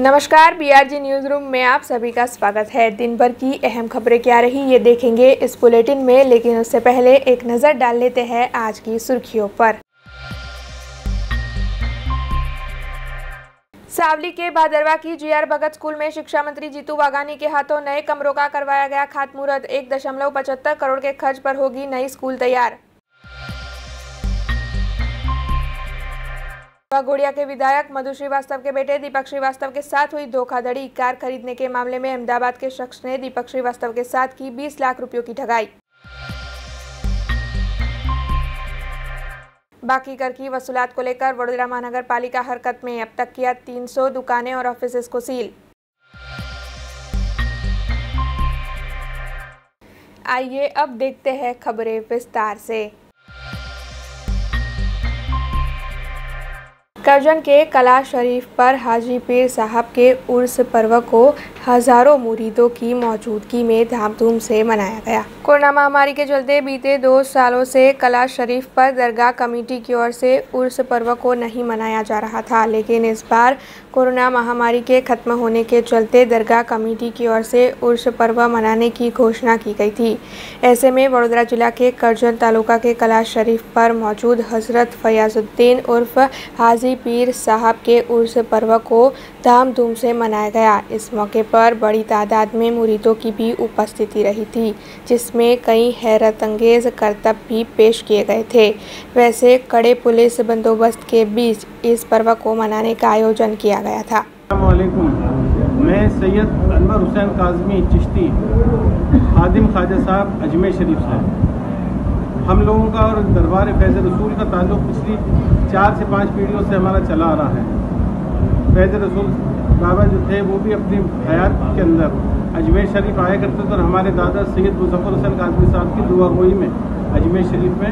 नमस्कार, BRG news room में आप सभी का स्वागत है। दिन भर की अहम खबरें क्या रही ये देखेंगे इस बुलेटिन में, लेकिन उससे पहले एक नज़र डाल लेते हैं आज की सुर्खियों पर। सावली के भादरवा की जीआर भगत स्कूल में शिक्षा मंत्री जीतू वाघानी के हाथों नए कमरों का करवाया गया खातमुहूर्त। 1.75 करोड़ के खर्च पर होगी नई स्कूल तैयार। वाघोडिया के विधायक मधु श्रीवास्तव के बेटे दीपक श्रीवास्तव के साथ हुई धोखाधड़ी। कार खरीदने के मामले में अहमदाबाद के शख्स ने दीपक श्रीवास्तव के साथ की 20 लाख रुपयों की ठगाई। बाकी कर की वसूलात को लेकर वडोदरा महानगर पालिका हरकत में। अब तक किया 300 दुकानें और ऑफिसेज को सील। आइए अब देखते हैं खबरें विस्तार से। करजन के कला शरीफ पर हाजी पीर साहब के उर्स पर्व को हजारों मुरीदों की मौजूदगी में धामधूम से मनाया गया। कोरोना महामारी के चलते बीते 2 सालों से कला शरीफ पर दरगाह कमेटी की ओर से उर्स पर्व को नहीं मनाया जा रहा था, लेकिन इस बार कोरोना महामारी के खत्म होने के चलते दरगाह कमेटी की ओर से उर्स पर्व मनाने की घोषणा की गई थी। ऐसे में वडोदरा जिला के करजन तालुका के कला शरीफ पर मौजूद हजरत फयाजुद्दीन उर्फ हाजी पीर साहब के उर्स पर्व को धामधूम से मनाया गया। इस मौके पर बड़ी तादाद में मुरीदों की भी उपस्थिति रही थी, जिसमें कई हैरत अंगेज करतब भी पेश किए गए थे। वैसे कड़े पुलिस बंदोबस्त के बीच इस पर्व को मनाने का आयोजन किया गया था। मैं सैयद अनवर हुसैन काज़मी चिश्ती खादिम ख्वाजा साहब अजमेर शरीफ से। हम लोगों का और दरबार फैज़ रसूल का ताल्लुक़ पिछली 4 से 5 पीढ़ियों से हमारा चला आ रहा है। फैज़ रसूल बाबा जो थे वो भी अपनी हयात के अंदर अजमेर शरीफ आया करते थे और हमारे दादा सैयद मुज़फ़्फ़र हुसैन काज़मी साहब की दुआ गोई में अजमेर शरीफ में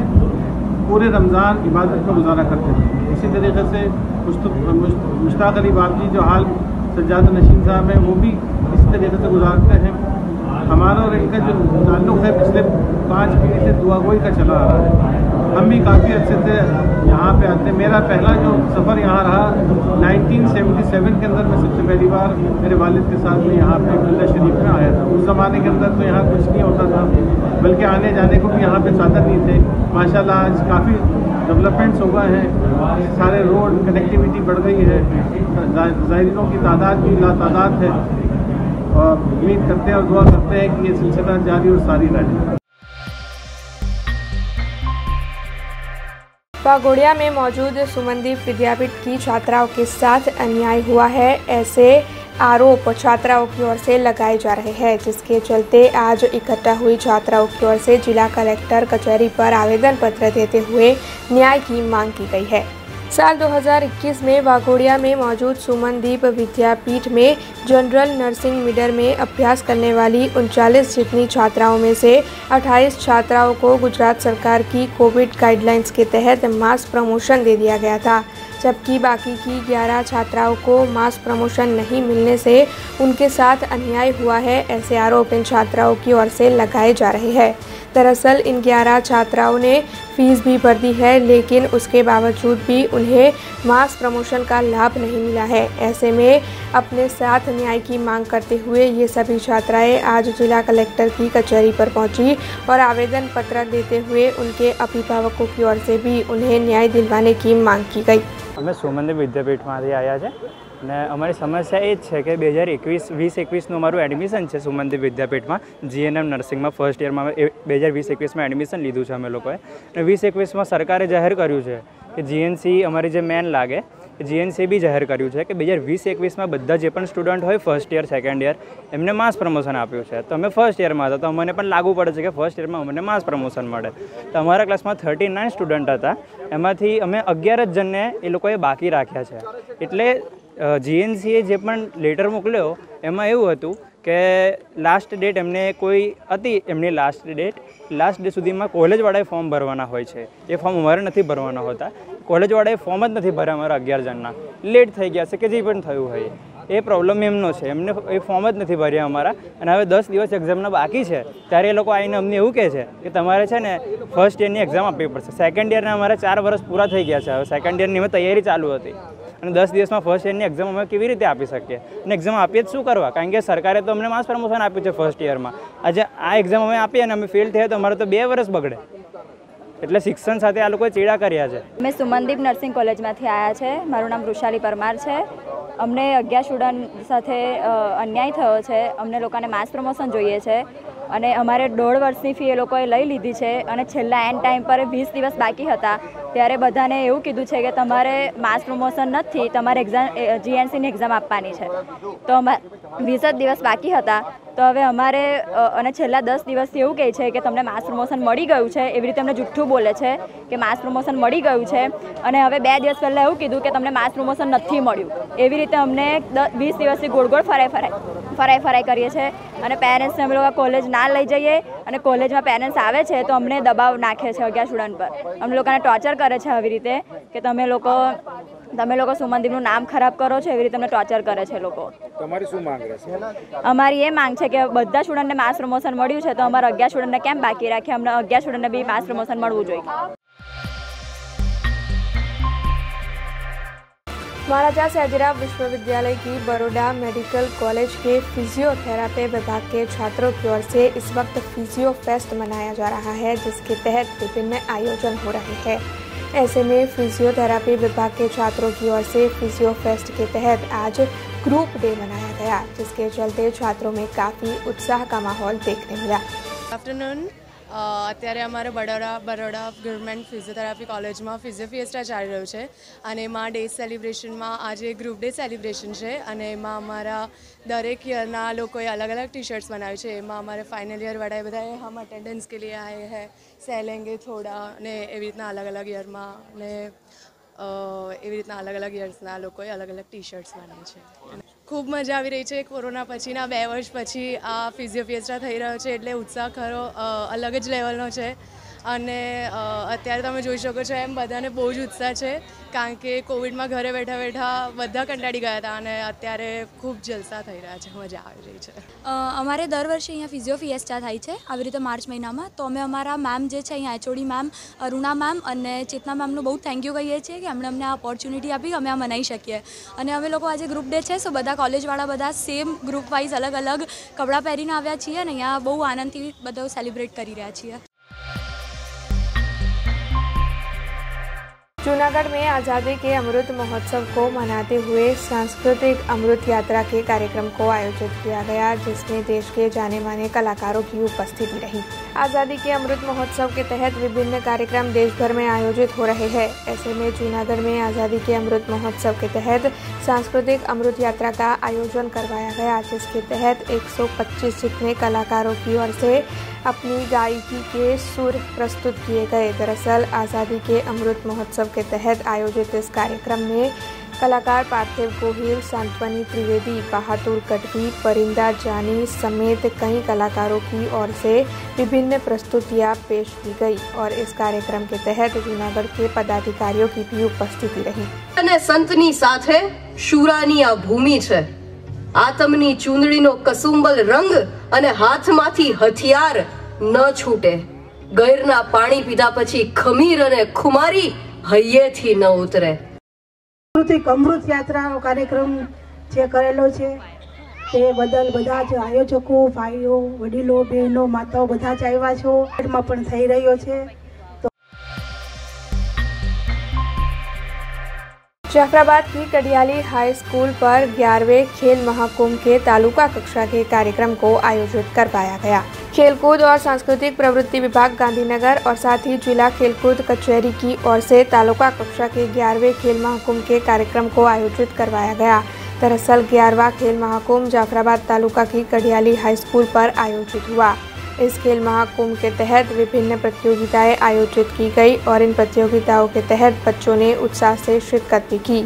पूरे रमज़ान इबादत में गुजारा करते थे। इसी तरीके से मुश्ताक अली बाबजी जो हाल सज्जाद नशीन साहब हैं वो भी इसी तरीके से गुजारते हैं। हमारा और इनका जो ताल्लुक़ है पिछले 5 पीढ़ी से दुआ गोई का चला आ रहा है। हम भी काफ़ी अच्छे से यहाँ पे आते हैं। मेरा पहला जो सफ़र यहाँ रहा 1977 के अंदर मैं सबसे पहली बार मेरे वालिद के साथ में यहाँ पे मिल्ला शरीफ में आया था। उस ज़माने के अंदर तो यहाँ कुछ नहीं होता था, बल्कि आने जाने को भी यहाँ पे साधन नहीं थे। माशाल्लाह आज काफ़ी डेवलपमेंट्स हो गए हैं, सारे रोड कनेक्टिविटी बढ़ गई है, ज़ायरीनों की तादाद भी लातादाद है और उम्मीद करते हैं और दुआ करते हैं कि ये सिलसिला जारी और सारी रहे। वाघोडिया में मौजूद सुमनदीप विद्यापीठ की छात्राओं के साथ अन्याय हुआ है, ऐसे आरोप छात्राओं की ओर से लगाए जा रहे हैं, जिसके चलते आज इकट्ठा हुई छात्राओं की ओर से जिला कलेक्टर कचहरी पर आवेदन पत्र देते हुए न्याय की मांग की गई है। साल 2021 में वाघोडिया में मौजूद सुमनदीप विद्यापीठ में जनरल नर्सिंग मिडर में अभ्यास करने वाली 39 जितनी छात्राओं में से 28 छात्राओं को गुजरात सरकार की कोविड गाइडलाइंस के तहत मास प्रमोशन दे दिया गया था, जबकि बाकी की 11 छात्राओं को मास प्रमोशन नहीं मिलने से उनके साथ अन्याय हुआ है। ऐसे आरोप इन छात्राओं की ओर से लगाए जा रहे हैं। दरअसल इन 11 छात्राओं ने फीस भी भर दी है, लेकिन उसके बावजूद भी उन्हें मास प्रमोशन का लाभ नहीं मिला है। ऐसे में अपने साथ न्याय की मांग करते हुए ये सभी छात्राएं आज जिला कलेक्टर की कचहरी पर पहुंची और आवेदन पत्र देते हुए उनके अभिभावकों की ओर से भी उन्हें न्याय दिलवाने की मांग की गई। અમે સુમનદીપ વિદ્યાપીઠમાંથી આવ્યા છે અને અમારી સમસ્યા એ જ છે કે 2021નું અમારું એડમિશન છે સુમનદીપ વિદ્યાપીઠમાં જીએનએમ નર્સિંગમાં ફર્સ્ટ યરમાં 2020-21માં એડમિશન લીધું છે અમે લોકોએ અને 2021માં સરકારે જાહેર કર્યું છે કે જીએનસી અમારી જે મેન લાગે જીએનસી બી જાહેર કર્યું છે કે 2020-21માં બધા જે પણ સ્ટુડન્ટ હોય ફર્સ્ટ યર સેકન્ડ યર એમને માસ પ્રમોશન આપ્યું છે। તો અમે ફર્સ્ટ યરમાં હતા તો અમને પણ લાગુ પડે છે કે ફર્સ્ટ યરમાં અમને માસ પ્રમોશન મળે। તો અમારા ક્લાસમાં 39 સ્ટુડન્ટ હતા, એમાંથી અમે 11 જ જણને એ લોકોએ બાકી રાખ્યા છે। એટલે જીએનસીએ જે પણ લેટર મોકલ્યો એમાં એવું હતું કે લાસ્ટ ડેટ એમને કોઈ હતી, એમની લાસ્ટ ડેટ સુધીમાં કોલેજવાળાએ ફોર્મ ભરવાના હોય છે। એ ફોર્મ અમારે નથી ભરવાના હોતા, કોલેજવાળાએ ફોર્મ જ નથી ભર્યા અમારા 11 જણના, લેટ થઈ ગયા છે કે જે પણ થયું હોય એ પ્રોબ્લેમ એમનો છે, એમને એ ફોર્મ જ નથી ભર્યા અમારા। અને હવે 10 દિવસ એક્ઝામના બાકી છે ત્યારે એ લોકો આવીને અમને એવું કહે છે કે તમારે છે ને ફર્સ્ટ યરની એક્ઝામ આપવી પડશે। સેકન્ડ યરના અમારા 4 વર્ષ પૂરા થઈ ગયા છે, હવે સેકન્ડ યરની અમે તૈયારી ચાલુ હતી અને 10 દિવસમાં ફર્સ્ટ યરની એક્ઝામ અમે કેવી રીતે આપી શકીએ અને એક્ઝામ આપીએ જ શું કરવા, કારણ કે સરકારે તો અમને માસ પ્રમોશન આપ્યું છે ફર્સ્ટ યરમાં. આજે આ એક્ઝામ અમે આપીએ અને અમે ફેલ થયા તો અમારે તો 2 વર્ષ બગડે. એટલે શિક્ષણ સાથે આ લોકોએ ચેડા કર્યા છે. મેં સુમનદીપ નર્સિંગ કોલેજમાંથી આવ્યા છે. મારું નામ વૃષાલી પરમાર છે. અમને 11 સ્ટુડન્ટ સાથે અન્યાય થયો છે. અમને લોકોને માસ પ્રમોશન જોઈએ છે અને અમારે 1.5 વર્ષની ફી એ લોકોએ લઈ લીધી છે અને છેલ્લા એન્ડ ટાઈમ પર 20 દિવસ બાકી હતા ત્યારે બધાને એવું કીધું છે કે તમારે માસ પ્રમોશન નથી, તમારે જીએનસીની એક્ઝામ આપવાની છે. તો 20 જ દિવસ બાકી હતા. તો હવે અમારે અને છેલ્લા 10 દિવસથી એવું કહે છે કે તમને માસ પ્રમોશન મળી ગયું છે. એવી રીતે અમને જુઠ્ઠું બોલે છે કે માસ પ્રમોશન મળી ગયું છે અને હવે 2 દિવસ પહેલાં એવું કીધું કે તમને માસ પ્રમોશન નથી મળ્યું. એવી રીતે અમને 20 દિવસથી ગોળ ગોળ ફરાઈ કરીએ છીએ અને પેરેન્ટ્સને અમે લોકો કોલેજ ના લઈ જઈએ અને કોલેજમાં પેરેન્ટ્સ આવે છે તો અમને દબાવ નાખે છે 11 સ્ટુડન્ટ પર. અમને લોકોને ટોર્ચર કરે છે આવી રીતે કે તમે લોકો સુમનદીપનું નામ ખરાબ કરો છો, એવી રીતે અમને ટોર્ચર કરે છે લોકો. તમારી શું માંગ છે? અમારી એ માંગ છે કે બધા સ્ટુડન્ટને માસ પ્રમોશન મળ્યું છે તો અમારા 11 સ્ટુડન્ટને કેમ બાકી રાખે? અમને 11 સ્ટુડન્ટને બી માસ પ્રમોશન મળવું જોઈએ. महाराजा सयाजीराव विश्वविद्यालय की बड़ौदा मेडिकल कॉलेज के फिजियोथेरापी विभाग के छात्रों की ओर से इस वक्त फिजियो फेस्ट मनाया जा रहा है, जिसके तहत विभिन्न आयोजन हो रहे हैं. ऐसे में फिजियोथेरापी विभाग के छात्रों की ओर से फिजियो फेस्ट के तहत आज ग्रुप डे मनाया गया, जिसके चलते छात्रों में काफ़ी उत्साह का माहौल देखने मिला. आफ्टरनून અત્યારે અમારે બરોડા ગવર્મેન્ટ ફિઝિયોથેરાપી કોલેજમાં ફિઝિયો ફિએસ્ટા ચાલી રહ્યું છે અને એમાં ડે સેલિબ્રેશનમાં આજે ગ્રુપ ડે સેલિબ્રેશન છે અને એમાં અમારા દરેક યરના લોકોએ અલગ અલગ ટી શર્ટ્સ બનાવ્યું છે. એમાં અમારે ફાઇનલ યર વાળા બધાએ હમ અટેન્ડન્સ કે लिए आए हैं, सह लेंगे થોડા ને એવી રીતના અલગ અલગ યરમાં ને એવી રીતના અલગ અલગ યર્સના લોકોએ અલગ અલગ ટી શર્ટ્સ બનાવી છે. ખૂબ મજા આવી રહી છે. કોરોના પછીના 2 વર્ષ પછી આ ફિઝિયો ફિએસ્ટા થઈ રહ્યો છે એટલે ઉત્સાહ ખરો અલગ જ લેવલનો છે અને અત્યારે તમે જોઈ શકો છો એમ બધાને બહુ જ ઉત્સાહ છે કારણ કે કોવિડમાં ઘરે બેઠા બેઠા બધા કંટાળી ગયા હતા અને અત્યારે ખૂબ જલસા થઈ રહ્યા છે, મજા આવી રહી છે. અમારે દર વર્ષે અહીંયા ફિઝિયો ફિએસ્ટા થાય છે આવી રીતે માર્ચ મહિનામાં. તો અમે અમારા મેમ જે છે અહીંયા એચઓડી મેમ અરુણા મેમ અને ચેતના મેમનું બહુ થેન્ક યુ કહીએ છીએ કે એમણે અમને આ ઓપોર્ચ્યુનિટી આપી અમે આ મનાવી શકીએ. અને અમે લોકો આજે ગ્રુપ ડે છે સો બધા કોલેજવાળા બધા સેમ ગ્રુપ વાઇઝ અલગ અલગ કપડાં પહેરીને આવ્યા છીએ અને અહીંયા બહુ આનંદથી બધો સેલિબ્રેટ કરી રહ્યા છીએ. जूनागढ़ में आज़ादी के अमृत महोत्सव को मनाते हुए सांस्कृतिक अमृत यात्रा के कार्यक्रम को आयोजित किया गया, जिसमें देश के जाने माने कलाकारों की उपस्थिति रही. आज़ादी के अमृत महोत्सव के तहत विभिन्न कार्यक्रम देश भर में आयोजित हो रहे हैं. ऐसे में जूनागढ़ में आज़ादी के अमृत महोत्सव के तहत सांस्कृतिक अमृत यात्रा का आयोजन करवाया गया, जिसके तहत 125 जितने कलाकारों की ओर से अपनी गायकी के सुर प्रस्तुत किए गए. दरअसल आज़ादी के अमृत महोत्सव के तहत आयोजित इस कार्यक्रम में कलाकार पार्थिव गोहिल, सांत्वनी त्रिवेदी, बहादुर गढ़वी, परिंदा जानी समेत कई कलाकारों की ओर से विभिन्न प्रस्तुतियां पेश की गई और इस कार्यक्रम के तहत जूनागढ़ के पदाधिकारियों की भी उपस्थिति रही. અને સંતની સાથે શૂરાની આ ભૂમિ છે. આતમની ચૂંદડીનો કસુંબલ રંગ અને હાથમાંથી હથિયાર ન છૂટે. ગૈરના પાણી પીધા પછી ખમીર અને ખુમારી હૈયેથી ન ઉતરે. સાંસ્કૃતિક અમૃત યાત્રાનો કાર્યક્રમ જે કરેલો છે તે બદલ બધા જ આયોજકો, ભાઈઓ, વડીલો, બહેનો, માતાઓ બધા જ આવ્યા છો. માં પણ થઈ રહ્યો છે. जाफराबाद की कडियाली हाई स्कूल पर 11वें खेल महाकुंभ के तालुका कक्षा के कार्यक्रम को आयोजित करवाया गया. खेलकूद और सांस्कृतिक प्रवृत्ति विभाग गांधीनगर और साथ ही जिला खेलकूद कचहरी की ओर से तालुका कक्षा के 11वें खेल महाकुंभ के कार्यक्रम को आयोजित करवाया गया. दरअसल 11वां खेल महाकुंभ जाफराबाद तालुका की कडियाली हाई स्कूल पर आयोजित हुआ. इस खेल महाकुंभ के तहत विभिन्न प्रतियोगिताएं आयोजित की गई और इन प्रतियोगिताओं के तहत बच्चों ने उत्साह से शिरकत भी की.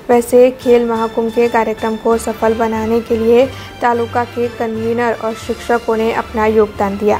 वैसे खेल महाकुंभ के कार्यक्रम को सफल बनाने के लिए तालुका के कन्वीनर और शिक्षकों ने अपना योगदान दिया.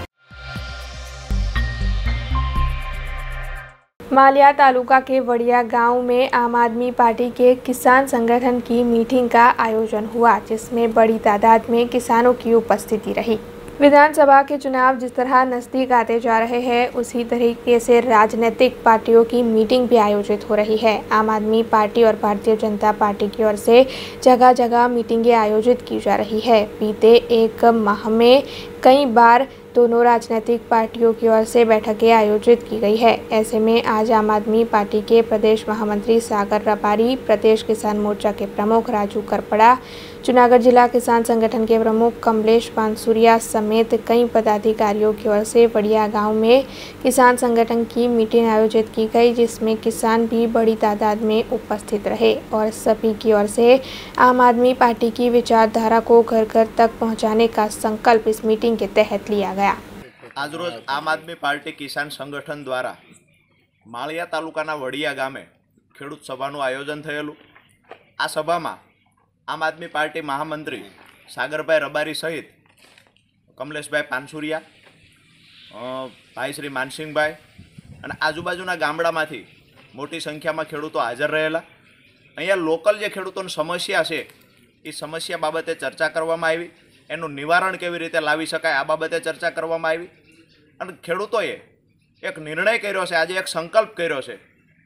मालिया तालुका के वड़िया गांव में आम आदमी पार्टी के किसान संगठन की मीटिंग का आयोजन हुआ, जिसमें बड़ी तादाद में किसानों की उपस्थिति रही. विधानसभा के चुनाव जिस तरह नज़दीक आते जा रहे हैं, उसी तरीके से राजनीतिक पार्टियों की मीटिंग भी आयोजित हो रही है। आम आदमी पार्टी और भारतीय जनता पार्टी की ओर से जगह जगह मीटिंगें आयोजित की जा रही है। बीते एक माह में कई बार दोनों राजनीतिक पार्टियों की ओर से बैठकें आयोजित की गई है। ऐसे में आज आम आदमी पार्टी के प्रदेश महामंत्री सागर रबारी, प्रदेश किसान मोर्चा के प्रमुख राजू करपड़ा, जूनागढ़ जिला किसान संगठन के प्रमुख कमलेश पानसुरिया समेत कई पदाधिकारियों की ओर से वड़िया गांव में किसान संगठन की मीटिंग आयोजित की गई, जिसमें किसान भी बड़ी तादाद में उपस्थित रहे और सभी की ओर से आम आदमी पार्टी की विचारधारा को घर घर तक पहुंचाने का संकल्प इस मीटिंग के तहत लिया गया। आज रोज आम आदमी पार्टी किसान संगठन द्वारा माळिया तालुकाना वड़िया गामे खेडूत सभाનું आयोजन थयेલું। आ सभामां आम आदमी पार्टी महामंत्री सागरभाई रबारी सहित कमलेशभाई पानसुरिया, भाई श्री मानसिंहभाई અને આજુબાજુના ગામડામાંથી મોટી સંખ્યામાં ખેડૂતો હાજર રહેલા। અહીંયા લોકલ જે ખેડૂતોની સમસ્યા છે એ સમસ્યા બાબતે ચર્ચા કરવામાં આવી, એનું નિવારણ કેવી રીતે લાવી શકાય આ બાબતે ચર્ચા કરવામાં આવી અને ખેડૂતોએ એક નિર્ણય કર્યો છે, આજે એક સંકલ્પ કર્યો છે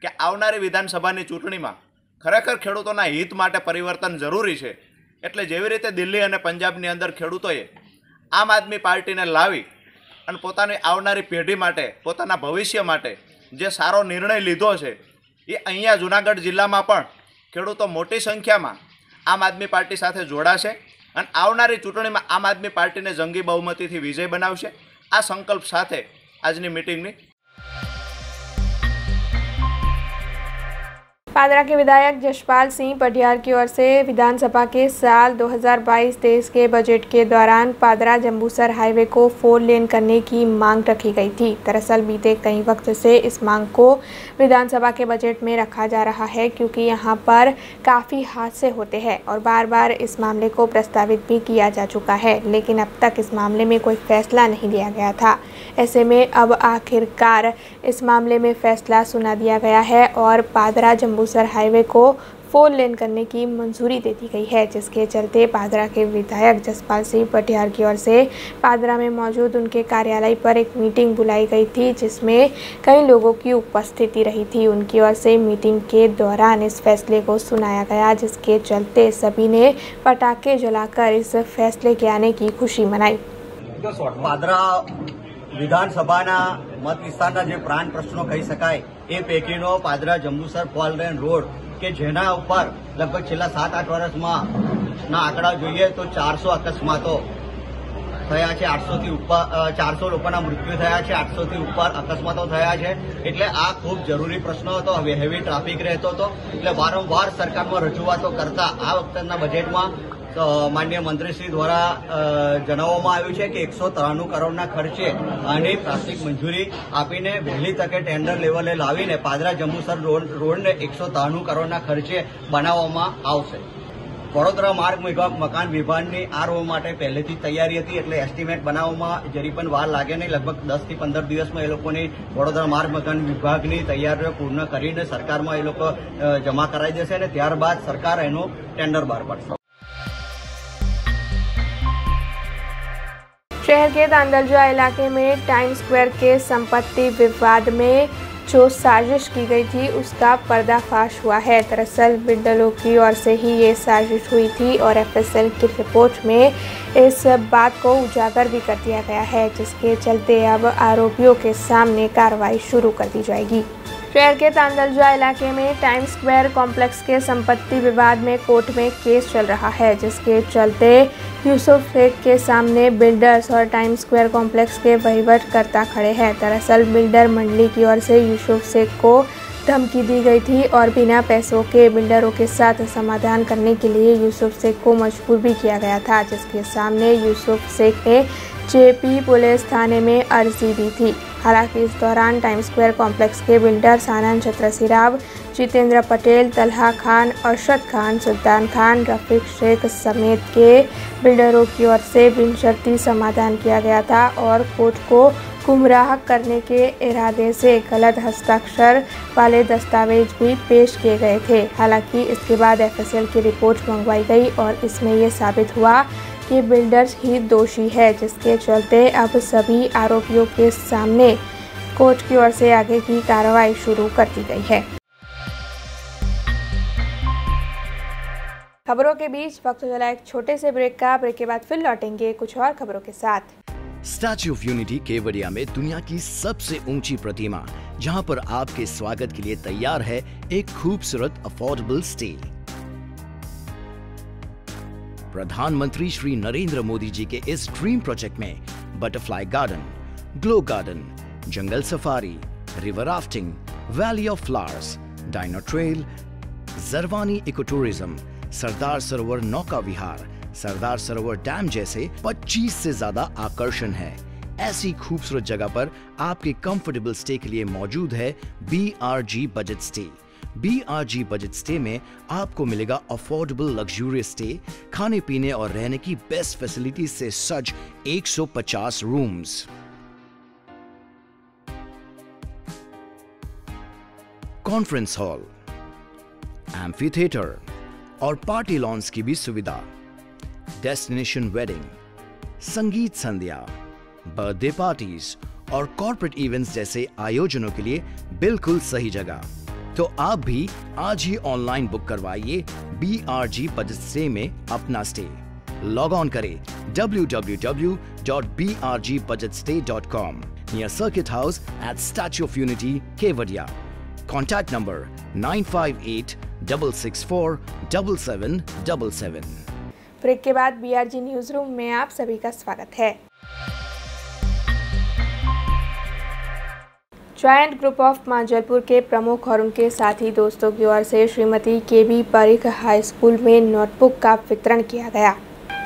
કે આવનારી વિધાનસભાની ચૂંટણીમાં ખરેખર ખેડૂતોના હિત માટે પરિવર્તન જરૂરી છે। એટલે જેવી રીતે દિલ્હી અને પંજાબની અંદર ખેડૂતોએ આમ આદમી પાર્ટીને લાવી અને પોતાની આવનારી પેઢી માટે, પોતાના ભવિષ્ય માટે જે સારો નિર્ણય લીધો છે, એ અહીંયા જૂનાગઢ જિલ્લામાં પણ ખેડૂતો મોટી સંખ્યામાં આમ આદમી પાર્ટી સાથે જોડાશે અને આવનારી ચૂંટણીમાં આમ આદમી પાર્ટીને જંગી બહુમતીથી વિજય બનાવશે। આ સંકલ્પ સાથે આજની મીટિંગની पादरा के विधायक जसपाल सिंह पटियार की ओर से विधानसभा के साल 2022-23 के बजट के दौरान पादरा जंबूसर हाईवे को 4 लेन करने की मांग रखी गई थी। दरअसल बीते कई वक्त से इस मांग को विधानसभा के बजट में रखा जा रहा है, क्योंकि यहाँ पर काफ़ी हादसे होते हैं और बार बार इस मामले को प्रस्तावित भी किया जा चुका है, लेकिन अब तक इस मामले में कोई फैसला नहीं लिया गया था। ऐसे में अब आखिरकार इस मामले में फैसला सुना दिया गया है और पादरा जंबूसर हाईवे को 4 लेन करने की मंजूरी दे दी गई है, जिसके चलते पादरा के विधायक जसपाल सिंह पटियार की ओर से पादरा में मौजूद उनके कार्यालय पर एक मीटिंग बुलाई गई थी, जिसमें कई लोगों की उपस्थिति रही थी। उनकी ओर से मीटिंग के दौरान इस फैसले को सुनाया गया, जिसके चलते सभी ने पटाखे जलाकर इस फैसले के आने की खुशी मनाई। पादरा विधानसभा मत विस्तार जे प्राण प्रश्नों कही शकाय ए पैकीनो पादरा जंबूसर 4 लेन रोड के जेना ऊपर लगभग छेल्ला 7-8 वर्षमां आंकड़ा जोईए तो 400 अकस्मातो थया छे, 800 थी ऊपर 400 लोकोना मृत्यु थया छे, 800 थी ऊपर अकस्मातो थया छे। एटले आ खूब जरूरी प्रश्न हतो। हेवी ट्राफिक रहेतो हतो, एटले वारंवार सरकारमा रजूआतो करता आ वखतेना बजेटमां माननीय मंत्रीश्री द्वारा जणाववामां आव्युं छे कि 193 करोड़ना खर्चे आनी प्राथमिक मंजूरी आपीने वहेली तके टेन्डर लेवले लावीने पादरा जंबूसर रोडने 193 करोड़ना खर्चे बनाववामां आवशे। वडोदरा मार्ग मकान विभागनी आ रोड माटे पहेलेथी तैयारी हती, एटले एस्टिमेट बनाववामां जरी पण वार लागे नहीं। लगभग 10 થી 15 દિવસમાં ए लोकोनी वडोदरा मार्ग मकान विभागनी तैयारीओ पूर्ण करीने सरकारमां ए लोको जमा कराई देशे અને ત્યારબાદ सरकार एनो टेन्डर बहार पाडशे। शहर के तांदलजा इलाके में टाइम स्क्वायर के संपत्ति विवाद में जो साजिश की गई थी, उसका पर्दाफाश हुआ है। दरअसल बिल्डरों की ओर से ही ये साजिश हुई थी और एफएसएल की रिपोर्ट में इस बात को उजागर भी कर दिया गया है, जिसके चलते अब आरोपियों के सामने कार्रवाई शुरू कर दी जाएगी। शहर के तांदलजा इलाके में टाइम स्क्वायर कॉम्प्लेक्स के संपत्ति विवाद में कोर्ट में केस चल रहा है, जिसके चलते यूसुफ शेख के सामने बिल्डर्स और टाइम स्क्वायर कॉम्प्लेक्स के वहीवटकर्ता खड़े हैं। दरअसल बिल्डर मंडली की ओर से यूसुफ शेख को धमकी दी गई थी और बिना पैसों के बिल्डरों के साथ समाधान करने के लिए यूसुफ शेख को मजबूर भी किया गया था, जिसके सामने यूसुफ शेख ने जेपी पुलिस थाने में अर्जी दी थी। हालांकि इस दौरान टाइम स्क्वायर कॉम्प्लेक्स के बिल्डर आनंद चतरसीराव, जितेंद्र पटेल, तलहा खान, अरशद खान, सुल्तान खान, रफीक शेख समेत के बिल्डरों की ओर से बिनशर्ती समाधान किया गया था और कोर्ट को गुमराह करने के इरादे से गलत हस्ताक्षर वाले दस्तावेज भी पेश किए गए थे। हालांकि इसके बाद एफएसएल की रिपोर्ट मंगवाई गई और इसमें ये साबित हुआ कि बिल्डर्स ही दोषी है, जिसके चलते अब सभी आरोपियों के सामने कोर्ट की ओर से आगे की कार्रवाई शुरू कर दी गई है। खबरों के बीच वक्त चला एक छोटे से ब्रेक का। ब्रेक के बाद फिर लौटेंगे कुछ और खबरों के साथ। स्टैच्यू ऑफ यूनिटी केवड़िया में दुनिया की सबसे ऊंची प्रतिमा, जहां पर आपके स्वागत के लिए तैयार है एक खूबसूरत अफोर्डेबल स्टे। प्रधानमंत्री श्री नरेंद्र मोदी जी के इस ड्रीम प्रोजेक्ट में butterfly garden, glow garden, jungle safari, river rafting, valley of flowers, dino trail, Jharwani eco tourism, Sardar Sarovar नौका विहार, सरदार सरोवर डैम जैसे 25 से ज्यादा आकर्षण है। ऐसी खूबसूरत जगह पर आपके कंफर्टेबल स्टे के लिए मौजूद है BRG budget stay. BRG budget stay में आपको मिलेगा अफोर्डेबल लग्जूरियस स्टे, खाने पीने और रहने की बेस्ट फैसिलिटीज से सज्ज 150 rooms, conference hall, amphi theatre और पार्टी लॉन्स की भी सुविधा, डेस्टिनेशन वेडिंग, संगीत संध्या, बर्थडे पार्टीज और कॉर्पोरेट इवेंट्स जैसे आयोजनों के लिए बिल्कुल सही जगह। तो आप भी आज ही ऑनलाइन बुक करवाइए BRG बजट स्टे में अपना स्टे। लॉग ऑन करें www.brgbudgetstay.com near circuit house at Statue of Unity Kevadia. Contact number 9584647777। Break के बाद BRG न्यूज रूम में आप सभी का स्वागत है। जॉइंट ग्रुप ऑफ मांजलपुर के प्रमुख और उनके साथी दोस्तों की ओर से Shrimati KB Parikh high school में नोटबुक का वितरण किया गया।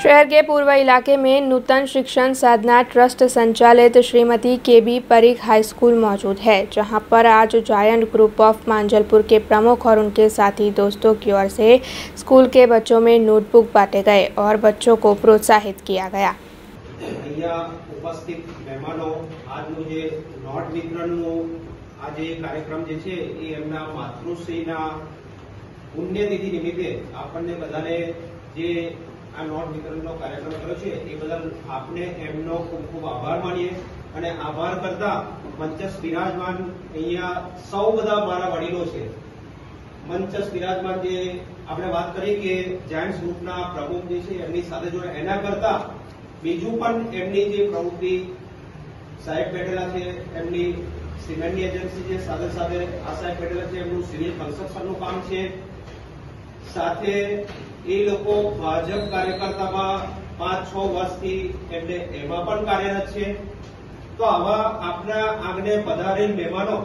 शहर के पूर्व इलाके में नूतन शिक्षण साधना ट्रस्ट संचालित Shrimati KB Parikh high school मौजूद है, जहां पर आज जॉइंट ग्रुप ऑफ मांजलपुर के प्रमुख और उनके साथी दोस्तों की ओर से स्कूल के बच्चों में नोटबुक बांटे गए और बच्चों को प्रोत्साहित किया गया। उपस्थित मेहमानों, આજનું જે નોટ વિતરણનું આ જે કાર્યક્રમ જે છે એ એમના માતૃશ્રીના પુણ્યતિથિ નિમિત્તે આપણને બધાને જે આ નોટ વિતરણનો કાર્યક્રમ કર્યો છે એ બદલ આપને એમનો ખૂબ ખૂબ આભાર માનીએ અને આભાર કરતા મંચસ્થ બિરાજમાન અહીંયા સૌ બધા મારા વડીલો છે। મંચસ્થ બિરાજમાન જે આપણે વાત કરી કે જાયન્ટ્સ ગ્રુપના પ્રમુખ જે છે એમની સાથે જો એના કરતા બીજું પણ એમની જે પ્રવૃત્તિ સાહેબ બેઠેલા છે, એમની સિમેન્ટની એજન્સી છે, સાથે સાથે આ સાહેબ બેઠેલા છે એમનું સિવિલ કન્સ્ટ્રક્શનનું કામ છે, સાથે એ લોકો ભાજપ કાર્યકર્તામાં 5-6 વર્ષથી એમને એમાં પણ કાર્યરત છે। તો આવા આપણા આંગણે પધારેલ મહેમાનો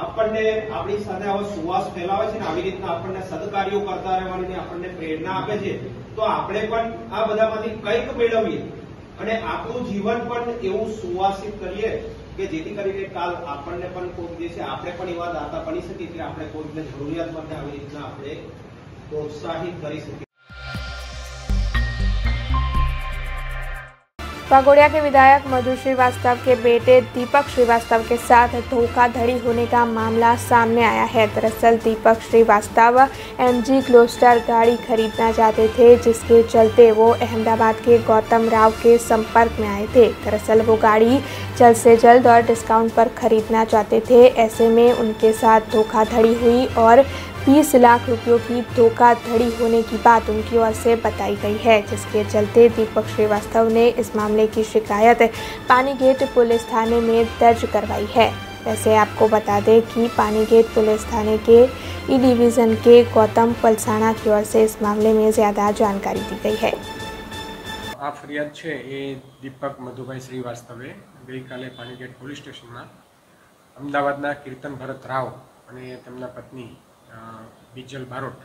આપણને આપણી સાથે આવો સુવાસ ફેલાવે છે ને આવી રીતના આપણને સદકાર્યો કરતા રહેવાની આપણને પ્રેરણા આપે છે। તો આપણે પણ આ બધામાંથી કંઈક મેળવીએ અને આપણું જીવન પણ એવું સુવાસિત કરીએ કે જેથી કરીને કાલ આપણને પણ કોઈક દિવસે આપણે પણ એવા દાતા બની શકીએ કે આપણે કોઈકને જરૂરિયાતમંદને આવી રીતના આપણે प्रोत्साहित કરી શકે। वाघोडिया के विधायक मधु श्रीवास्तव के बेटे दीपक श्रीवास्तव के साथ धोखाधड़ी होने का मामला सामने आया है। दरअसल दीपक श्रीवास्तव MG ग्लोस्टर गाड़ी खरीदना चाहते थे, जिसके चलते वो अहमदाबाद के गौतम राव के संपर्क में आए थे। दरअसल वो गाड़ी जल्द से जल्द और डिस्काउंट पर खरीदना चाहते थे। ऐसे में उनके साथ धोखाधड़ी हुई और 20 लाख रुपयों की धोखाधड़ी होने की बात उनकी ओर से बताई गई है, जिसके चलते दीपक श्रीवास्तव ने इस मामले की शिकायत पानीगेट पुलिस थाने में दर्ज करवाई है। वैसे आपको बता दें कि पानीगेट पुलिस थाने के ई डिवीज़न के गौतम पलसाणा की ओर से इस मामले में ज़्यादा जानकारी दी गई है। आ फरियाद है ये दीपक मधुभाई श्रीवास्तवे गई काले पानीगेट पुलिस स्टेशन में अमदावादना कीर्तन भरत राव और पत्नी बीजल बारोट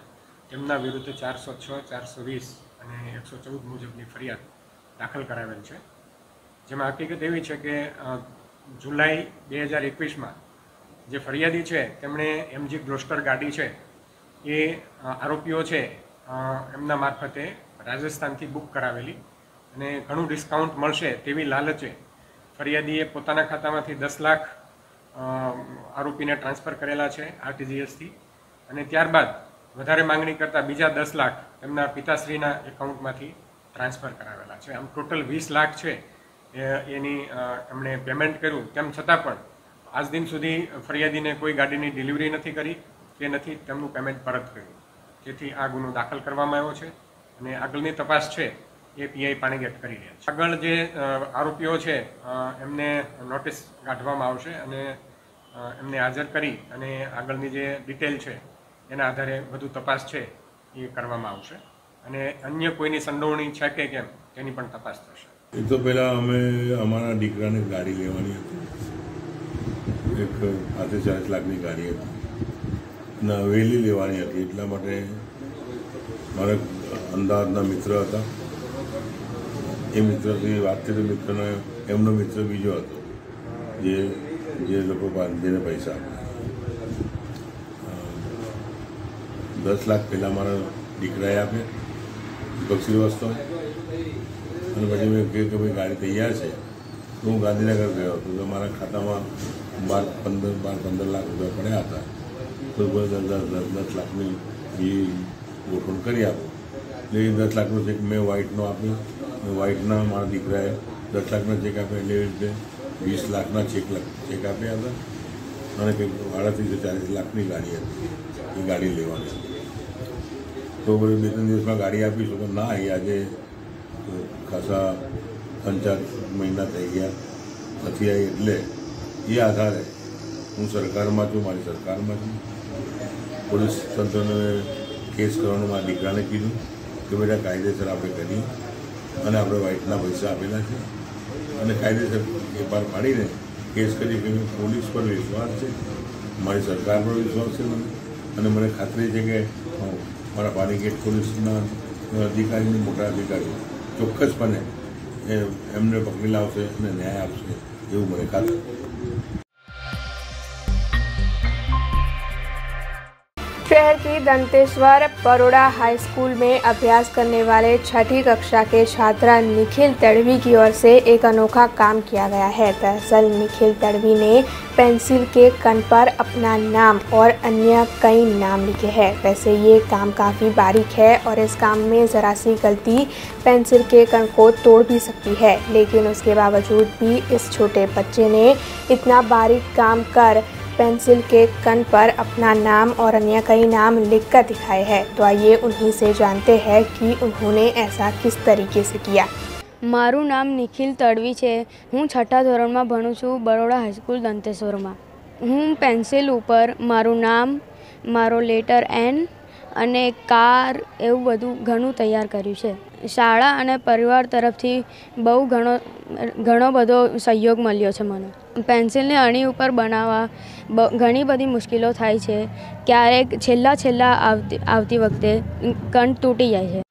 તેમના વિરુદ્ધ 406, 420 અને 114 મુજબની ફરિયાદ દાખલ કરાવેલ છે, જેમાં હકીકત એવી છે કે જુલાઈ 2021માં જે ફરિયાદી છે તેમણે MG ગ્લોસ્ટર ગાડી છે એ આરોપીઓ છે એમના મારફતે રાજસ્થાનથી બુક કરાવેલી અને ઘણું ડિસ્કાઉન્ટ મળશે તેવી લાલચે ફરિયાદીએ પોતાના ખાતામાંથી 10 લાખ આરોપીને ટ્રાન્સફર કરેલા છે RTGS થી અને ત્યારબાદ વધારે માંગણી કરતા બીજા 10 લાખ તેમના પિતાશ્રીના એકાઉન્ટમાંથી ટ્રાન્સફર કરાવેલા છે. આમ ટોટલ 20 લાખ છે એની એમણે પેમેન્ટ કર્યું, તેમ છતાં પણ આજ દિન સુધી ફરિયાદીને કોઈ ગાડીની ડિલિવરી નથી કરી કે નથી તેમનું પેમેન્ટ પરત કર્યું. તેથી આ ગુનો દાખલ કરવામાં આવ્યો છે અને આગળની તપાસ છે એ પીઆઈ પાણીગેટ કરી રહ્યા છે. આગળ જે આરોપીઓ છે એમને નોટિસ કાઢવામાં આવશે અને એમને હાજર કરી અને આગળની જે ડિટેલ છે એના આધારે વધુ તપાસ છે એ કરવામાં આવશે અને અન્ય કોઈની સંડોવણી છે કે કેમ તેની પણ તપાસ થશે. એ તો પહેલાં અમે અમારા દીકરાને ગાડી લેવાની હતી, એક 40 લાખની ગાડી હતી અને હવેલી લેવાની હતી. એટલા માટે મારા અમદાવાદના મિત્ર હતા, એ મિત્રથી વાત કરી. મિત્રને એમનો મિત્ર બીજો હતો જે લોકો જેને પૈસા આપ્યા. 10 લાખ પહેલાં મારા દીકરાએ આપ્યા, દીપક શ્રીવાસ્તવ. અને પછી મેં કહ્યું કે ભાઈ ગાડી તૈયાર છે તો હું ગાંધીનગર ગયો હતો. તો મારા ખાતામાં 12-15 લાખ રૂપિયા પડ્યા હતા. તો 10 લાખની એ ગોઠવણ કરી આપો. એટલે એ 10 લાખનો ચેક મેં વ્હાઇટનો આપ્યો. વ્હાઇટના મારા દીકરાએ 10 લાખના ચેક આપ્યા. એટલે એ રીતે 20 લાખના ચેક આપ્યા હતા અને કંઈક 38-40 લાખની ગાડી હતી, એ ગાડી લેવાની હતી. તો પછી 2-3 દિવસમાં ગાડી આપીશું તો ના આવી. આજે ખાસા 3-4 મહિના થઈ ગયા નથી આવી. એટલે એ આધારે હું સરકારમાં છું, મારી સરકારમાં છું. પોલીસ તંત્રને કેસ કરવાનું મારા દીકરાને કીધું કે બેટા કાયદેસર આપણે કરીએ અને આપણે વ્હાઇટના પૈસા આપેલા છે અને કાયદેસર એ પાર પાડીને કેસ કરી. કે પોલીસ પર વિશ્વાસ છે, મારી સરકાર પર વિશ્વાસ છે મને, અને મને ખાતરી છે કે મારા પાણીગેટ પોલીસના અધિકારીને મોટા અધિકારીઓ ચોક્કસપણે એમને પકડી લાવશે અને ન્યાય આપશે એવું મને ખાતરી. शहर की दंतेश्वर बरोड़ा हाई स्कूल में अभ्यास करने वाले 6ठी कक्षा के छात्र निखिल तड़वी की ओर से एक अनोखा काम किया गया है. दरअसल निखिल तड़वी ने पेंसिल के कण पर अपना नाम और अन्य कई नाम लिखे हैं. वैसे ये काम काफ़ी बारीक है और इस काम में ज़रा सी गलती पेंसिल के कण को तोड़ भी सकती है, लेकिन उसके बावजूद भी इस छोटे बच्चे ने इतना बारीक काम कर पेंसिल के कण पर अपना नाम और अन्य कई नाम लिखकर दिखाए हैं. तो आइए उन्हीं से जानते हैं कि उन्होंने ऐसा किस तरीके से किया. મારું નામ નિખિલ તડવી છે. હું 6ઠા ધોરણમાં ભણું છું બરોડા હાઈસ્કૂલ દંતેશ્વરમાં. હું પેન્સિલ ઉપર મારું નામ, મારો લેટર એન અને કાર એવું બધું ઘણું તૈયાર કર્યું છે. શાળા અને પરિવાર તરફથી બહુ ઘણો બધો સહયોગ મળ્યો છે મને. પેન્સિલને અણી ઉપર બનાવવા ઘણી બધી મુશ્કેલો થાય છે. ક્યારેક છેલ્લા આવતી વખતે કણ તૂટી જાય છે.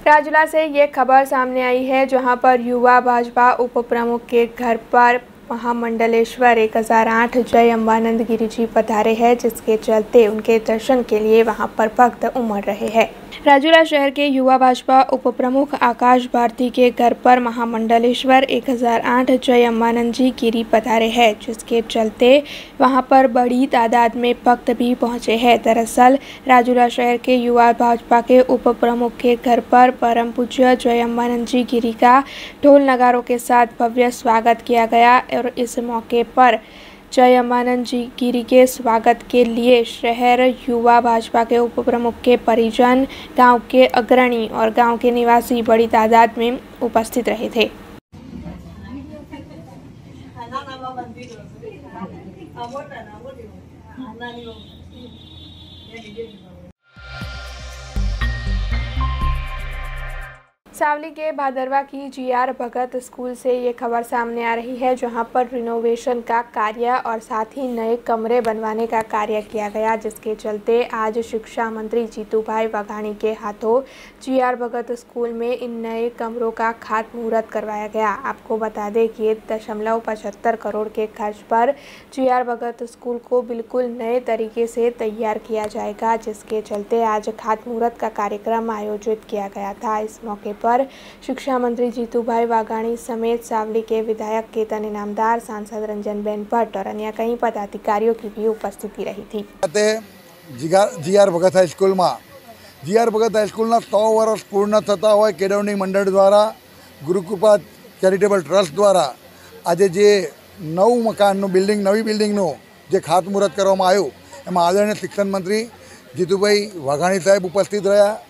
राजूला से ये खबर सामने आई है, जहां पर युवा भाजपा उप प्रमुख के घर पर महामंडलेश्वर 1008 जय अम्बानंद गिरी जी पधारे हैं, जिसके चलते उनके दर्शन के लिए वहां पर भक्त उमड़ रहे हैं. राजूला शहर के युवा भाजपा उप प्रमुख आकाश भारती के घर पर महामंडलेश्वर 1008 जय अम्बानंद जी गिरी पधारे हैं, जिसके चलते वहां पर बड़ी तादाद में भक्त भी पहुंचे हैं. दरअसल राजूला शहर के युवा भाजपा के उप प्रमुख के घर पर परम पूज्य जय अम्बानंद जी गिरी का ढोल नगारों के साथ भव्य स्वागत किया गया और इस मौके पर जय अम्बानंद जी गिरी के स्वागत के लिए शहर युवा भाजपा के उप प्रमुख के परिजन, गांव के अग्रणी और गांव के निवासी बड़ी तादाद में उपस्थित रहे थे. सावली के भादरवा की जीआर भगत स्कूल से ये खबर सामने आ रही है, जहां पर रिनोवेशन का कार्य और साथ ही नए कमरे बनवाने का कार्य किया गया, जिसके चलते आज शिक्षा मंत्री जीतूभाई वाघाणी के हाथों जीआर भगत स्कूल में इन नए कमरों का खातमुहूर्त करवाया गया। आपको बता दें कि 1.75 करोड़ के खर्च पर जीआर भगत स्कूल को बिल्कुल नए तरीके से तैयार किया जाएगा, जिसके चलते आज खातमुहूर्त का कार्यक्रम आयोजित किया गया था। इस मौके पर शिक्षा मंत्री जीतूभाई वाघाणी समेत सावली के विधायक केतन इनामदार, सांसद रंजनबेन भट्ट और अन्य कई पदाधिकारियों की भी उपस्थिति रही थी। जीआर भगत हाई स्कूल में GR ભગત હાઈસ્કૂલના 100 વર્ષ પૂર્ણ થતા હોય કેળવણી મંડળ દ્વારા ગુરુકૃપા ચેરિટેબલ ટ્રસ્ટ દ્વારા આજે જે નવું મકાનનું નવી બિલ્ડિંગનું જે ખાતમુહૂર્ત કરવામાં આવ્યું એમાં આદરણીય શિક્ષણ મંત્રી જીતુભાઈ વાઘાણી સાહેબ ઉપસ્થિત રહ્યા,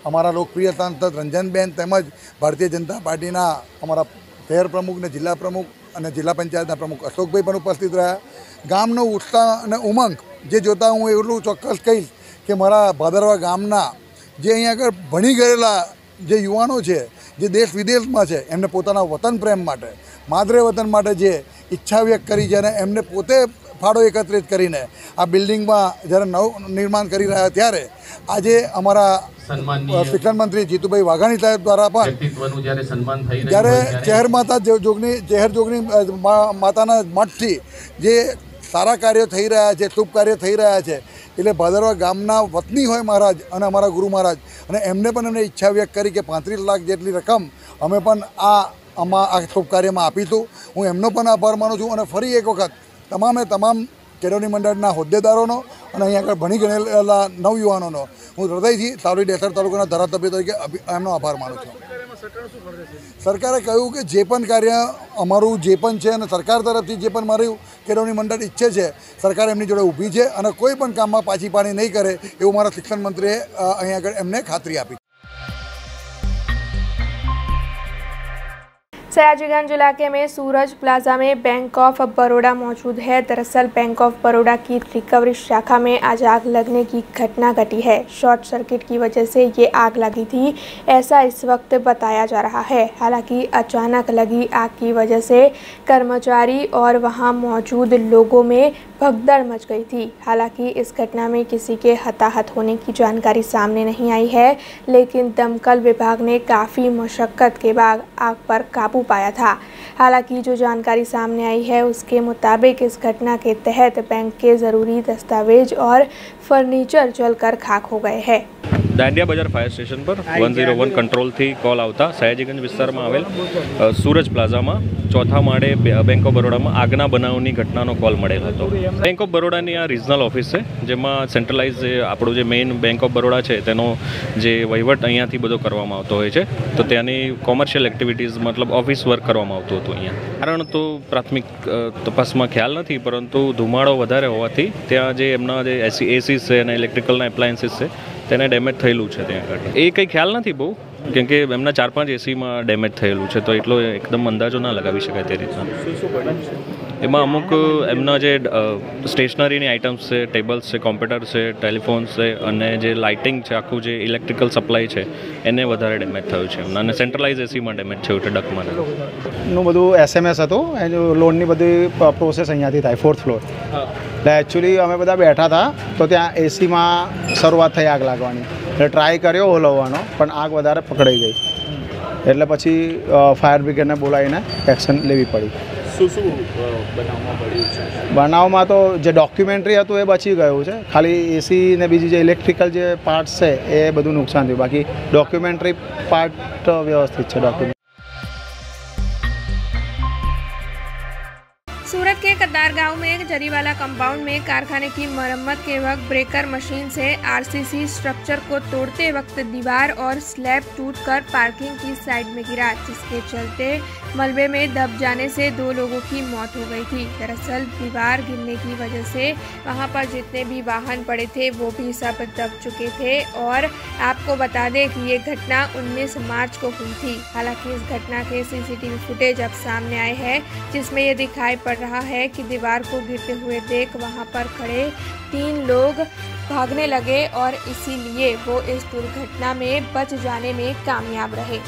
અમારા લોકપ્રિય સાંસદ રંજનબેન તેમજ ભારતીય જનતા પાર્ટીના અમારા શહેર પ્રમુખ ને જિલ્લા પ્રમુખ અને જિલ્લા પંચાયતના પ્રમુખ અશોકભાઈ પણ ઉપસ્થિત રહ્યા. ગામનો ઉત્સાહ અને ઉમંગ જે જોતા હું એટલું ચોક્કસ કહીશ કે મારા ભાદરવા ગામના જે અહીંયા આગળ ભણી ગયેલા જે યુવાનો છે, જે દેશ વિદેશમાં છે, એમને પોતાના વતન પ્રેમ માટે, માદરે વતન માટે જે ઈચ્છા વ્યક્ત કરી છે અને એમને પોતે ફાળો એકત્રિત કરીને આ બિલ્ડિંગમાં જ્યારે નિર્માણ કરી રહ્યા ત્યારે આજે અમારા શિક્ષણ મંત્રી જીતુભાઈ વાઘાણી સાહેબ દ્વારા પણ જ્યારે ચહેર જોગણી માતાના મઠથી જે સારા કાર્યો થઈ રહ્યા છે, શુભ કાર્યો થઈ રહ્યા છે, એટલે ભાદરવા ગામના વતની હોય મહારાજ અને અમારા ગુરુ મહારાજ અને એમને પણ એમને ઈચ્છા વ્યક્ત કરી કે 35 લાખ જેટલી રકમ અમે પણ આ શુભ કાર્યમાં આપીશું. હું એમનો પણ આભાર માનું છું અને ફરી એક વખત તમામ કેળવણી મંડળના હોદ્દેદારોનો અને અહીંયા આગળ ભણી ગયેલા નવયુવાનોનો હું હૃદયથી સાવલી ડેસર તાલુકાના ધારાસભ્ય તરીકે એમનો આભાર માનું છું. સરકારે કહ્યું કે જે પણ કાર્ય અમારું જે પણ છે અને સરકાર તરફથી જે પણ મારું કેળવણી મંડળ ઈચ્છે છે, સરકાર એમની જોડે ઊભી છે અને કોઈ પણ કામમાં પાછી પાણી નહીં કરે એવું મારા શિક્ષણ મંત્રીએ અહીંયા આગળ એમને ખાતરી આપી. सयाजीगंज इलाके में सूरज प्लाजा में बैंक ऑफ बड़ौदा मौजूद है। दरअसल बैंक ऑफ बड़ौदा की रिकवरी शाखा में आज आग लगने की घटना घटी है। शॉर्ट सर्किट की वजह से ये आग लगी थी, ऐसा इस वक्त बताया जा रहा है। हालांकि अचानक लगी आग की वजह से कर्मचारी और वहां मौजूद लोगों में भगदड़ मच गई थी। हालांकि इस घटना में किसी के हताहत होने की जानकारी सामने नहीं आई है, लेकिन दमकल विभाग ने काफ़ी मशक्क़त के बाद आग पर काबू पाया था। हालांकि जो जानकारी सामने आई है उसके मुताबिक इस घटना के तहत बैंक के ज़रूरी दस्तावेज और फर्नीचर जलकर खाक हो गए हैं। દાંડિયા બજાર ફાયર સ્ટેશન પર 101 કંટ્રોલથી કોલ આવતા સયાજીગંજ વિસ્તારમાં આવેલ સૂરજ પ્લાઝામાં ચોથા માળે બેંક ઓફ બરોડામાં આગના બનાવની ઘટનાનો કોલ મળેલ હતો. બેંક ઓફ બરોડાની આ રિજનલ ઓફિસ છે, જેમાં સેન્ટ્રલાઇઝ જે આપણું જે મેઇન બેંક ઓફ બરોડા છે તેનો જે વહીવટ અહીંયાથી બધો કરવામાં આવતો હોય છે. તો ત્યાંની કોમર્શિયલ એક્ટિવિટીઝ મતલબ ઓફિસ વર્ક કરવામાં આવતું હતું અહીંયા. કારણ તો પ્રાથમિક તપાસમાં ખ્યાલ નથી, પરંતુ ધુમાડો વધારે હોવાથી ત્યાં જે એમના જે એસીસ છે અને ઇલેક્ટ્રિકલના એપ્લાયન્સીસ છે તેને ડેમેજ થયેલું છે. ત્યાં આગળ એ કંઈ ખ્યાલ નથી બહુ, કેમ કે એમના 4-5 એસીમાં ડેમેજ થયેલું છે, તો એટલો એકદમ અંદાજો ના લગાવી શકાય તે રીતના. એમાં અમુક એમના જે સ્ટેશનરીની આઇટમ્સ છે, ટેબલ્સ છે, કોમ્પ્યુટર છે, ટેલિફોન્સ છે અને જે લાઇટિંગ છે, આખું જે ઇલેક્ટ્રિકલ સપ્લાય છે એને વધારે ડેમેજ થયું છે એમના, અને સેન્ટ્રલાઇઝ એસીમાં ડેમેજ થયું છે ડકમાં. નું બધું SMS હતું, એનું લોનની બધી પ્રોસેસ અહીંયાથી થાય 4th ફ્લોર. એટલે એકચ્યુઅલી અમે બધા બેઠા હતા તો ત્યાં એસીમાં શરૂઆત થઈ આગ લાગવાની, એટલે ટ્રાય કર્યો ઓલવવાનો, પણ આગ વધારે પકડાઈ ગઈ. એટલે પછી ફાયર બ્રિગેડને બોલાવીને એક્શન લેવી પડી. શું બનાવમાં પડ્યું છે? બનાવમાં તો જે ડોક્યુમેન્ટરી હતું એ બચી ગયું છે, ખાલી એસી ને બીજી જે ઇલેક્ટ્રિકલ જે પાર્ટ્સ છે એ બધું નુકસાન થયું, બાકી ડોક્યુમેન્ટરી પાર્ટ વ્યવસ્થિત છે. ડોક્યુમેન્ટ सूरत के कतार गांव में जरीवाला कंपाउंड में कारखाने की मरम्मत के वक्त ब्रेकर मशीन से आरसीसी स्ट्रक्चर को तोड़ते वक्त दीवार और स्लैब टूटकर पार्किंग की साइड में गिरा, जिसके चलते मलबे में दब जाने से 2 लोगों की मौत हो गई थी। दरअसल दीवार गिरने की वजह से वहां पर जितने भी वाहन पड़े थे वो भी सब दब चुके थे। और आपको बता दें कि ये घटना 19 मार्च को हुई थी। हालांकि इस घटना के सीसीटीवी फुटेज अब सामने आए हैं, जिसमें ये दिखाई पड़ रहा है कि दीवार को गिरते हुए देख वहां पर खड़े 3 लोग भागने लगे और इसीलिए वो इस दुर्घटना में बच जाने में कामयाब रहे।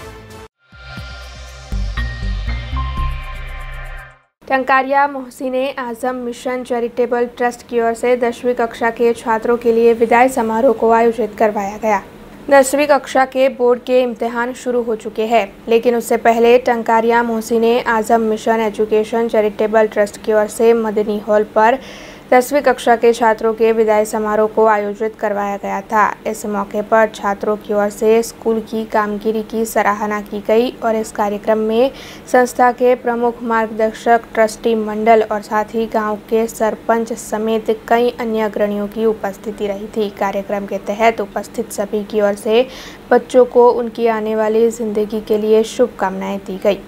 टंकारिया मोहसिने आजम मिशन चैरिटेबल ट्रस्ट की ओर से 10वीं कक्षा के छात्रों के लिए विदाई समारोह को आयोजित करवाया गया। 10वीं कक्षा के बोर्ड के इम्तिहान शुरू हो चुके हैं, लेकिन उससे पहले टंकारिया मोहसिने आजम मिशन एजुकेशन चैरिटेबल ट्रस्ट की ओर से मदनी हॉल पर 10वीं कक्षा के छात्रों के विदाई समारोह को आयोजित करवाया गया था। इस मौके पर छात्रों की ओर से स्कूल की कामगिरी की सराहना की गई और इस कार्यक्रम में संस्था के प्रमुख मार्गदर्शक, ट्रस्टी मंडल और साथ ही गांव के सरपंच समेत कई अन्य अग्रणियों की उपस्थिति रही थी। कार्यक्रम के तहत उपस्थित सभी की ओर से बच्चों को उनकी आने वाली जिंदगी के लिए शुभकामनाएं दी गई।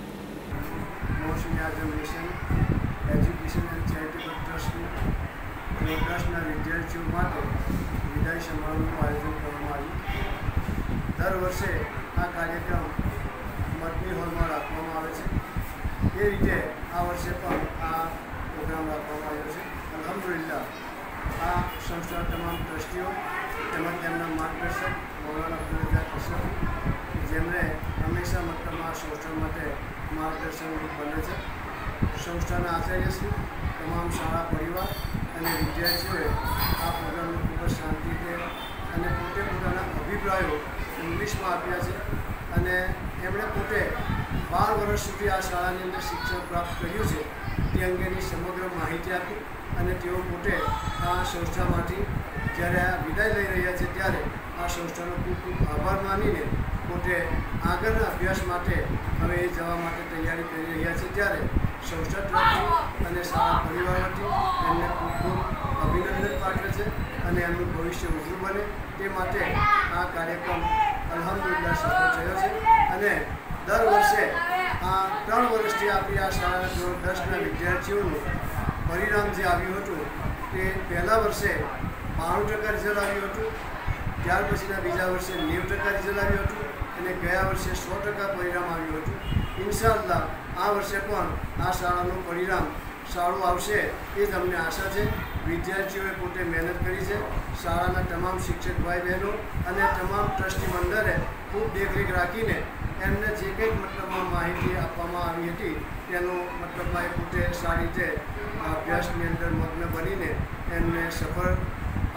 दर वर्षे आ कार्यक्रम मटनी हॉल में राखवामां आवे छे। ए रीते आ वर्षे पण आ प्रोग्राम राखवामां आव्यो छे। अल्हम्दुलिल्लाह आ संस्थाना तमाम ट्रस्टीओ તેમજ તેમના માર્ગદર્શક મૌલાના અબ્દુલ કૃષ્ણ જેમણે હંમેશા મતલબ આ સંસ્થા માટે માર્ગદર્શન બને છે। સંસ્થાના આચાર્યશ્રી, તમામ શાળા પરિવાર અને વિદ્યાર્થીઓએ આ પ્રોગ્રામને ખૂબ જ શાંતિથી અને પોતે પોતાના અભિપ્રાયો ઇંગ્લિશમાં આપ્યા છે અને એમણે પોતે 12 વર્ષ સુધી આ શાળાની અંદર શિક્ષણ પ્રાપ્ત કર્યું છે તે અંગેની સમગ્ર માહિતી આપી અને તેઓ પોતે આ સંસ્થામાંથી જ્યારે આ વિદાય લઈ રહ્યા છે ત્યારે આ સંસ્થાનો ખૂબ ખૂબ આભાર માનીને પોતે આગળના અભ્યાસ માટે હવે એ જવા માટે તૈયારી કરી રહ્યા છે ત્યારે સંસ્થા તરફથી અને શાળા પરિવાર વતી એમને ખૂબ ખૂબ અભિનંદન પાઠવે છે અને એમનું ભવિષ્ય ઉજળું બને તે માટે આ કાર્યક્રમ અલ્હમ્દુલિલ્લાહ સફળ થયો છે અને દર વર્ષે આ 3 વર્ષથી આપણી આ શાળાના ધોરણ 10ના વિદ્યાર્થીઓનું પરિણામ જે આવ્યું હતું તે પહેલા વર્ષે 92% રિઝલ્ટ આવ્યું હતું, ત્યાર પછીના બીજા વર્ષે 90% રિઝલ્ટ આવ્યું હતું અને ગયા વર્ષે 100% પરિણામ આવ્યું હતું। ઇન્શાઅલ્લાહ આ વર્ષે પણ આ શાળાનું પરિણામ સારું આવશે એ જ અમને આશા છે। વિદ્યાર્થીઓએ પોતે મહેનત કરી છે। શાળાના તમામ શિક્ષક ભાઈ બહેનો અને તમામ ટ્રસ્ટી મંડળે ખૂબ દેખરેખ રાખીને એમને જે કંઈક મતલબમાં માહિતી આપવામાં આવી હતી તેનું મતલબમાં એ પોતે સારી રીતે અભ્યાસની અંદર મગ્ન બનીને એમને સફળ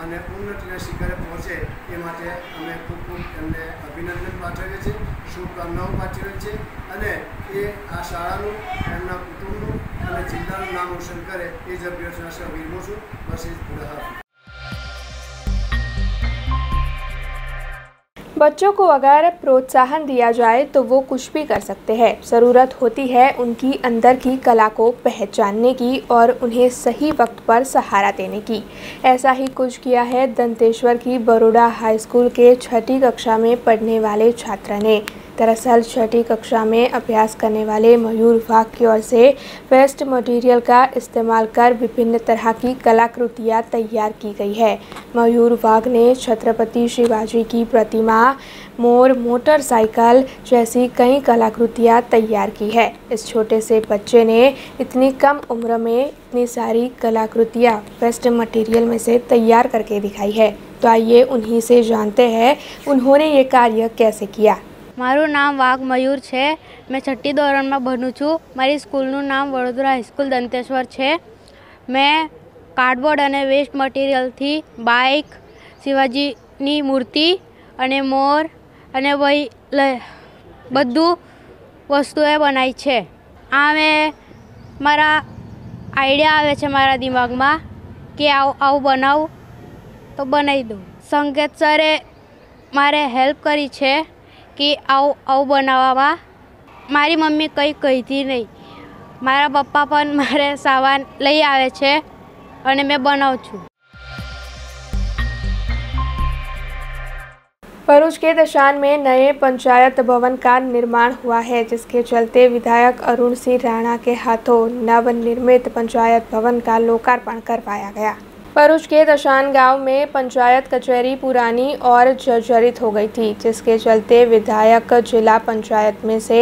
અને ઉન્નતિના શિખરે પહોંચે એ માટે અમે ખૂબ ખૂબ એમને અભિનંદન પાઠવીએ છીએ, શુભકામનાઓ પાઠવીએ છીએ અને એ આ શાળાનું, એમના કુટુંબનું અને જિલ્લાનું નામ રોશન કરે એ જ અભ્યર્થના સહ વિરમું છું। બસ એ જ પૂરા। बच्चों को अगर प्रोत्साहन दिया जाए तो वो कुछ भी कर सकते हैं। ज़रूरत होती है उनकी अंदर की कला को पहचानने की और उन्हें सही वक्त पर सहारा देने की। ऐसा ही कुछ किया है दंतेश्वर की बरोड़ा हाई स्कूल के 6ठी कक्षा में पढ़ने वाले छात्र ने। दरअसल 6ठी कक्षा में अभ्यास करने वाले मयूर वाघ की ओर से वेस्ट मटेरियल का इस्तेमाल कर विभिन्न तरह की कलाकृतियाँ तैयार की गई है। मयूर वाघ ने छत्रपति शिवाजी की प्रतिमा, मोर, मोटरसाइकिल जैसी कई कलाकृतियाँ तैयार की है। इस छोटे से बच्चे ने इतनी कम उम्र में इतनी सारी कलाकृतियाँ वेस्ट मटेरियल में से तैयार करके दिखाई है। तो आइए उन्हीं से जानते हैं उन्होंने ये कार्य कैसे किया। મારું નામ વાઘ મયુર છે। मैं 6ठी ધોરણમાં ભણું છું। મારી સ્કૂલનું નામ વડોદરા હાઈસ્કૂલ દંતેશ્વર છે। मैं કાર્ડબોર્ડ અને વેસ્ટ મટીરિયલથી બાઇક, શિવાજીની મૂર્તિ અને મોર અને બધું વસ્તુએ બનાવી છે। આ મેં મારા આઈડિયા આવે છે મારા દિમાગમાં કે આવું બનાવું તો બનાવી દઉં। સંકેત સરે મારે હેલ્પ કરી છે कि આવું બનાવવામાં। મારી મમ્મી કંઈ કહેતી નહીં, મારા પપ્પા પણ મારે સામાન લઈ આવે છે અને મેં બનાવું છું। भरूच के दशान में नए पंचायत भवन का निर्माण हुआ है, जिसके चलते विधायक अरुण सिंह राणा के हाथों नवनिर्मित पंचायत भवन का लोकार्पण करवाया गया। भरूच के दशान गांव में पंचायत कचहरी पुरानी और जर्जरित हो गई थी, जिसके चलते विधायक जिला पंचायत में से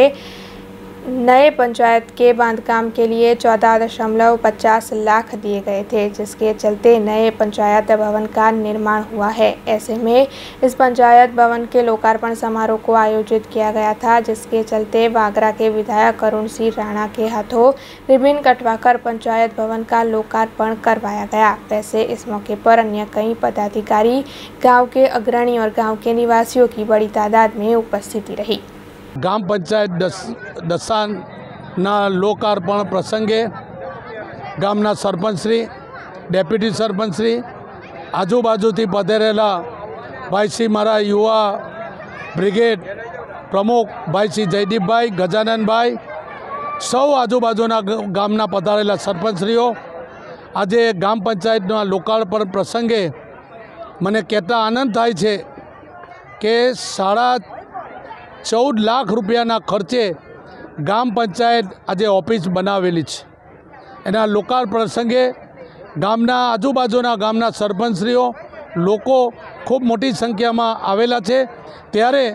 नए पंचायत के बांधकाम के लिए 14.50 लाख दिए गए थे, जिसके चलते नए पंचायत भवन का निर्माण हुआ है। ऐसे में इस पंचायत भवन के लोकार्पण समारोह को आयोजित किया गया था, जिसके चलते वागरा के विधायक अरुण सिंह राणा के हाथों रिबन कटवाकर पंचायत भवन का लोकार्पण करवाया गया। वैसे इस मौके पर अन्य कई पदाधिकारी, गाँव के अग्रणी और गाँव के निवासियों की बड़ी तादाद में उपस्थिति रही। ग्राम पंचायत दसाना लोकार्पण प्रसंगे गामना सरपंचश्री ડેપ્યુટી સરપંચ શ્રી, આજુબાજુથી પધારેલા ભાઈ શ્રી મારા યુવા બ્રિગેડ પ્રમુખ ભાઈ શ્રી જયદીપભાઈ, ગજાનનભાઈ, સૌ આજુબાજુના ગામના પધારેલા સરપંચશ્રીઓ, આજે ગામ પંચાયતના લોકાર્પણ પ્રસંગે મને કહેતા આનંદ થાય છે કે 14.5 લાખ રૂપિયાના ખર્ચે ગામ પંચાયત આજે ઓફિસ બનાવેલી છે. એના લોકાર્પણ પ્રસંગે ગામના આજુબાજુના ગામના સરપંચશ્રીઓ, લોકો ખૂબ મોટી સંખ્યામાં આવેલા છે. ત્યારે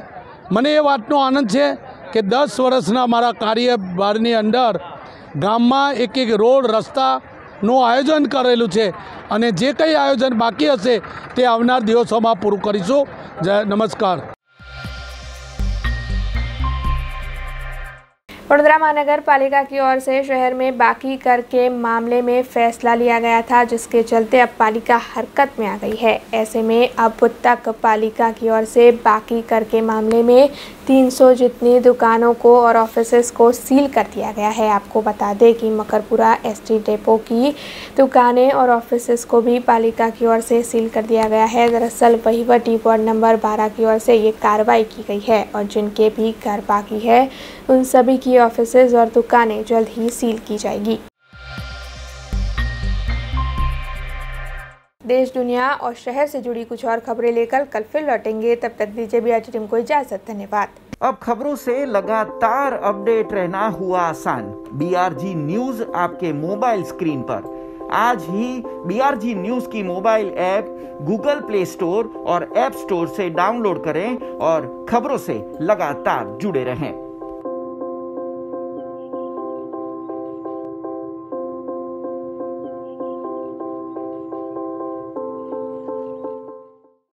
મને એ વાતનો આનંદ છે કે 10 વર્ષના મારા કાર્યભારની અંદર ગામમાં એક રોડ રસ્તાનું આયોજન કરેલું છે અને જે કંઈ આયોજન બાકી હશે તે આવનાર દિવસોમાં પૂરું કરીશું. નમસ્કાર. वडोदरा महानगर पालिका की ओर से शहर में बाकी कर के मामले में फैसला लिया गया था, जिसके चलते अब पालिका हरकत में आ गई है. ऐसे में अब तक पालिका की ओर से बाकी कर के मामले में 300 जितनी दुकानों को और ऑफिसेस को सील कर दिया गया है. आपको बता दें कि मकरपुरा एसटी डेपो की दुकानें और ऑफिसेस को भी पालिका की ओर से सील कर दिया गया है. दरअसल वहीवटी वार्ड नंबर 12 की ओर से ये कार्रवाई की गई है और जिनके भी घर बाकी है उन सभी की ऑफिसेज और दुकानें जल्द ही सील की जाएगी. देश, दुनिया और शहर से जुड़ी कुछ और खबरें लेकर कल फिर लौटेंगे. तब तक दीजिए BRG टीम को इजाजत. धन्यवाद. अब खबरों से लगातार अपडेट रहना हुआ आसान. BRG न्यूज आपके मोबाइल स्क्रीन पर. आज ही BRG न्यूज की mobile app Google play store और ऐप स्टोर से डाउनलोड करें और खबरों से लगातार जुड़े रहें.